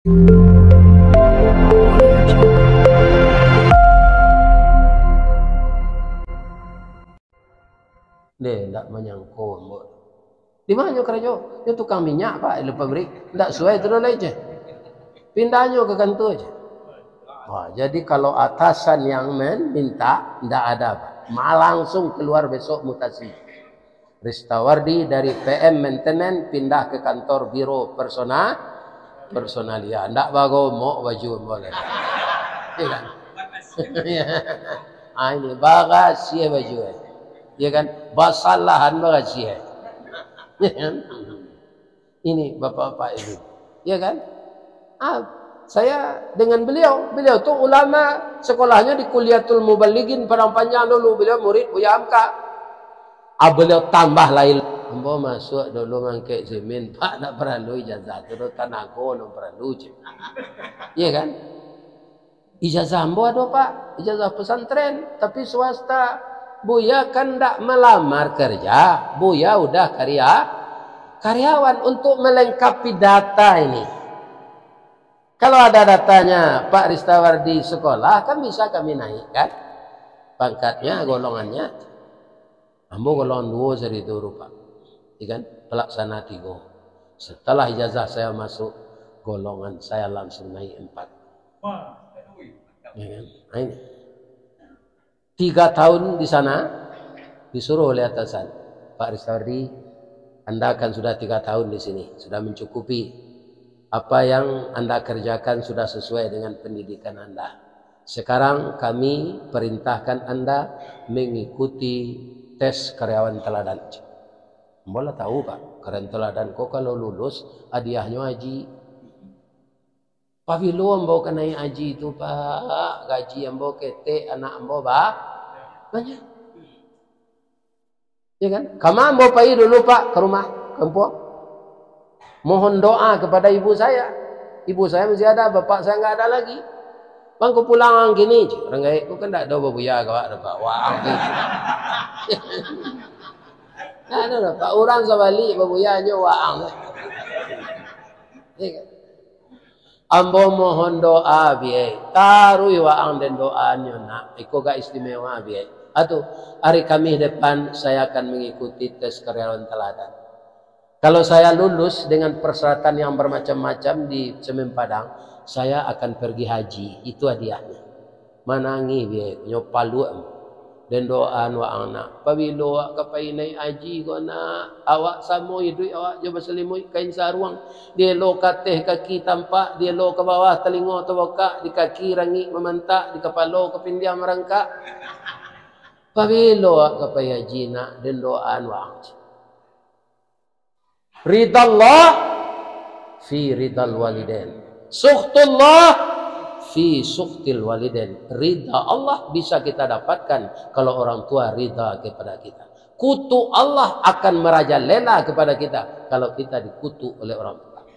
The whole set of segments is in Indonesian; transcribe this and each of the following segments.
Dia tidak menyangkut. Di mana kerja? Dia tukang minyak pak, lupa beri. Tidak sesuai terus aja. Pindahnya ke kantor aja. Wah, jadi kalau atasan yang minta, tidak ada pak. Langsung keluar besok mutasi. Ristawardi dari PM maintenance pindah ke kantor biro personalia. Tidak bagus mau baju boleh. Iya kan? Ini bagas ya baju. Ya kan, basalahan bagasi ya. Ini bapak-bapak ibu, ya kan? Saya dengan beliau tuh ulama, sekolahnya di Kuliatul Mubalighin Padang Panjang dulu, beliau murid Buya Hamka. Beliau tambah lain, ambo masuk dulu mangke zemin pak, nak perlu ijazah terus tanago no perlu je, ya kan? Ijazah ambo ada pak, ijazah pesantren tapi swasta. Buya kan tidak melamar kerja, Buya udah karyawan untuk melengkapi data ini. Kalau ada datanya Pak Ristawardi sekolah, kan bisa kami naikkan pangkatnya, golongannya. Ambo golongan 2 dari itu rupa, kan? Pelaksana 3. Setelah ijazah saya masuk golongan, saya langsung naik 4. Ya kan? Nah, ini 3 tahun di sana disuruh oleh atasan, Pak Ristawardi, Anda kan sudah 3 tahun di sini, sudah mencukupi. Apa yang Anda kerjakan sudah sesuai dengan pendidikan Anda. Sekarang kami perintahkan Anda mengikuti tes karyawan teladan. Boleh tahu Pak, karyawan teladan kok kalau lulus hadiahnya haji. Pavilo ambo kenai haji itu pak, gaji ambo kete, anak ambo banyak, ya kan? Kama ambo pergi dulu pak ke rumah kampung, mohon doa kepada ibu saya masih ada, bapak saya nggak ada lagi. Bang ku pulang gini, orang gaya ku kan tak ada babuya kawak ada pak, wah ada pak orang sebalik babuya nyo waang, ya kan? Ambo mohon doa biaya, tarui waang dan doanya nak, iko gak istimewa biaya. Atau hari Kamis depan saya akan mengikuti tes karyawan teladan. Kalau saya lulus dengan persyaratan yang bermacam-macam di Semen Padang, saya akan pergi haji. Itu hadiahnya. Manangi biaya, nyopalu dan doaan waang nak. Pabilo awak kapai naik haji ko nak, awak samo hidup awak coba selimut kain sarung. Dia lo kateh kaki tampak, dia lo ke bawah telinga terbuka, di kaki rangik memantak, di kepala kepindiam merangkak. Pabilo awak kapai haji nak dan doaan waang. Ridallah fi ridal walidain. Sukhtullah fi sukhtil walidain. Ridha Allah bisa kita dapatkan kalau orang tua ridha kepada kita. Kutu Allah akan merajalela kepada kita kalau kita dikutu oleh orang tua.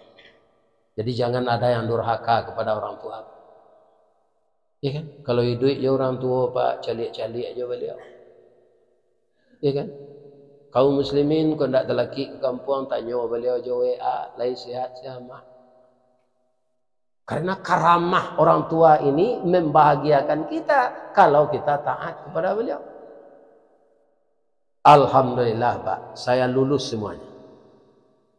Jadi jangan ada yang durhaka kepada orang tua. Ya kan? Kalau hidup ya orang tua pak, calik-calik aja beliau. Ya kan? Kaum muslimin kau tidak terlaki ke kampung tanya beliau aja WA, lain sihat siapa. Karena karamah orang tua ini membahagiakan kita kalau kita taat kepada beliau. Alhamdulillah Pak, saya lulus semuanya.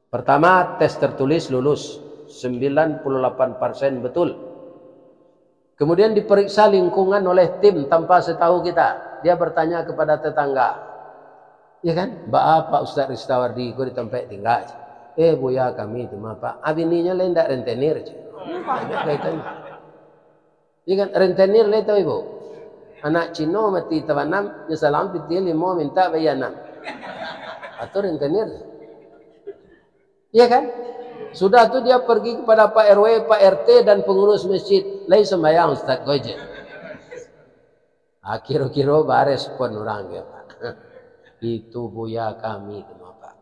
Pertama tes tertulis lulus 98% betul. Kemudian diperiksa lingkungan oleh tim tanpa setahu kita. Dia bertanya kepada tetangga. Ya kan? Pak Ustaz Ristawardi kau di tempat tinggal. Buya kami itu Pak. Abininya lain tak rentenir. Banyak kaitannya. Ya kan? Rentenir lah tahu ibu. Anak Cina mati tawanam, nyesalam pitil limo minta bayanam. Atau rentenir. Ya kan? Sudah tu dia pergi kepada Pak RW, Pak RT dan pengurus masjid. Lain sembahyang Ustaz Goje. Kira-kira barespon orang ya Pak. Itu buya kami itu Pak.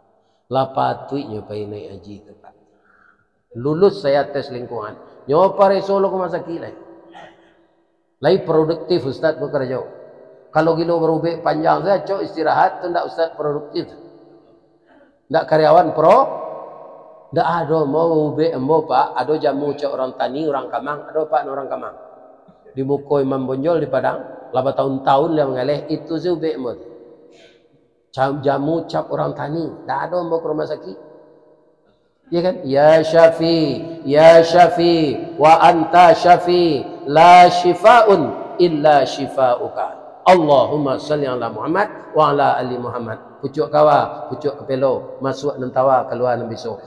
Lapatunya Pak naik haji itu Pak. Lulus saya tes lingkungan. Nyopa resolo ke masa kila. Lai produktif Ustaz bekerja. Kalau gilo berubah panjang saya cok istirahat tu ndak Ustaz produktif. Ndak karyawan Dak ada mau be embo pak, ada jamu cak orang tani, orang kamang, ada pak orang kamang. Di muka Imam Bonjol di Padang, laba tahun-tahun dia mengalih itu sih be embo. Jamu cap orang tani, dak ada embo ke rumah sakit. Ya kan? Ya Syafi, wa anta Syafi, la shifaun illa shifauka. Allahumma salli ala Muhammad wa ala ali Muhammad. Pucuk kawa, pucuk kepelo, masuk nentawa, keluar nan besok.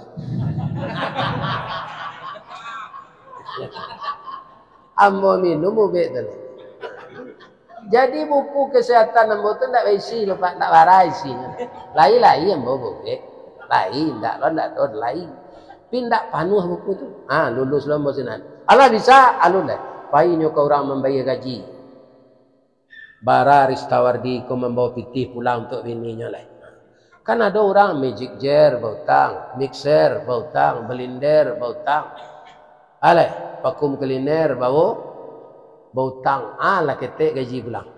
Ambo minum ubek tu. Jadi buku kesehatan ambo tu ndak isi lepas nak warai isi. Lain-lain ambo ubek. Lain ndak lain. Pindak panuh buku tu. Lulus lomba sinan. Allah bisa alun dah. Pai nyoka orang membayar gaji. Bara Ristawardi ko membawa pitih pulang untuk bininya lah. Kan ada orang magic jar bautang, mixer bautang, blender bautang. Alai, vakum cleaner bautang. Lah ketek gaji pulang.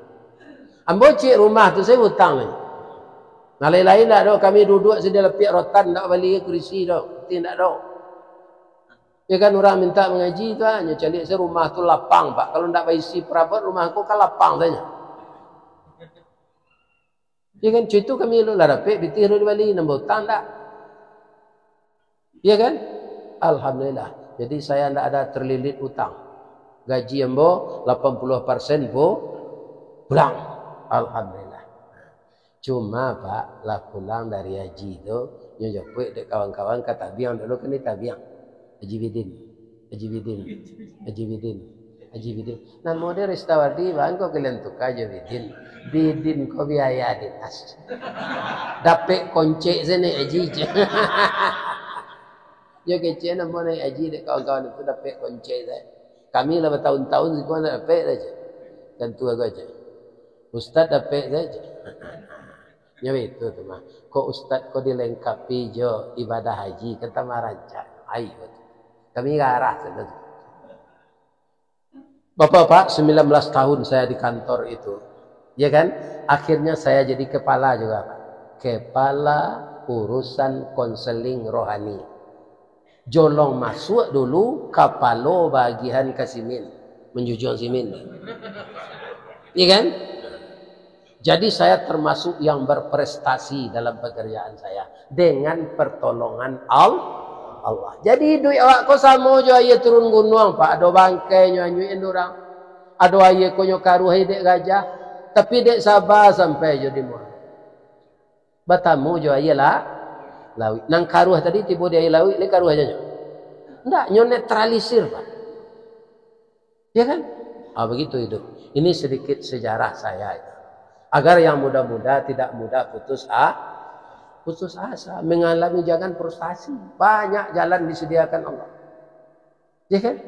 Ambo cik rumah tu saya hutang ni. Lain-lain tak ada kami duduk sedia lepiak rotan tak balik kursi dah. Tidak ada. Ya kan orang minta mengaji tu hanya cari saya rumah tu lapang pak. Kalau tak isi perabot rumah aku kan lapang saja. Ya kan cerita kami lu lah dapat bitih lu di Bali nombor hutang tak. Ya kan? Alhamdulillah. Jadi saya tidak ada terlilit hutang. Gaji ambo 80% pulang. Alhamdulillah. Cuma pak lah pulang dari haji tu nyojok dek kawan-kawan kata biang dulu kan kita biang. Haji Bidin. Nah model Ristawardi bang kau kalian tukar aja Bidin kau biaya dinas. Dapat konci sini haji. Ya kecil nama naik haji dek kawan-kawan itu dapat konci saya. Kami lah bertahun-tahun sekolah dapat saja. Tentu aku aja. Ustaz dapat saja. Ya itu tu mah. Kok ustaz kau dilengkapi jo ibadah haji kata marancak. Ayo. Kami garah saja. Bapak-bapak 19 tahun saya di kantor itu. Ya kan? Akhirnya saya jadi kepala juga, Pak. Kepala urusan konseling rohani. Jolong masuk dulu kapalo bagian kasimin. Menjujur simin. Ya kan? Jadi saya termasuk yang berprestasi dalam pekerjaan saya. Dengan pertolongan Allah. Jadi duit awak ko samo jo aye turun gunung pak, ado bangkai nyuin orang. Ado aye ko nyokaru dek gajah, tapi dek sabar sampai jo di muar. Batamu jo aye lah lawi. Nang karuh tadi tiba dia lawi, le karuh aja nyo. Ndak nyo netralisir pak. Ya kan? Begitu hidup. Ini sedikit sejarah saya. Agar yang muda-muda tidak mudah putus asa, mengalami jangan frustasi. Banyak jalan disediakan Allah. Ya kan?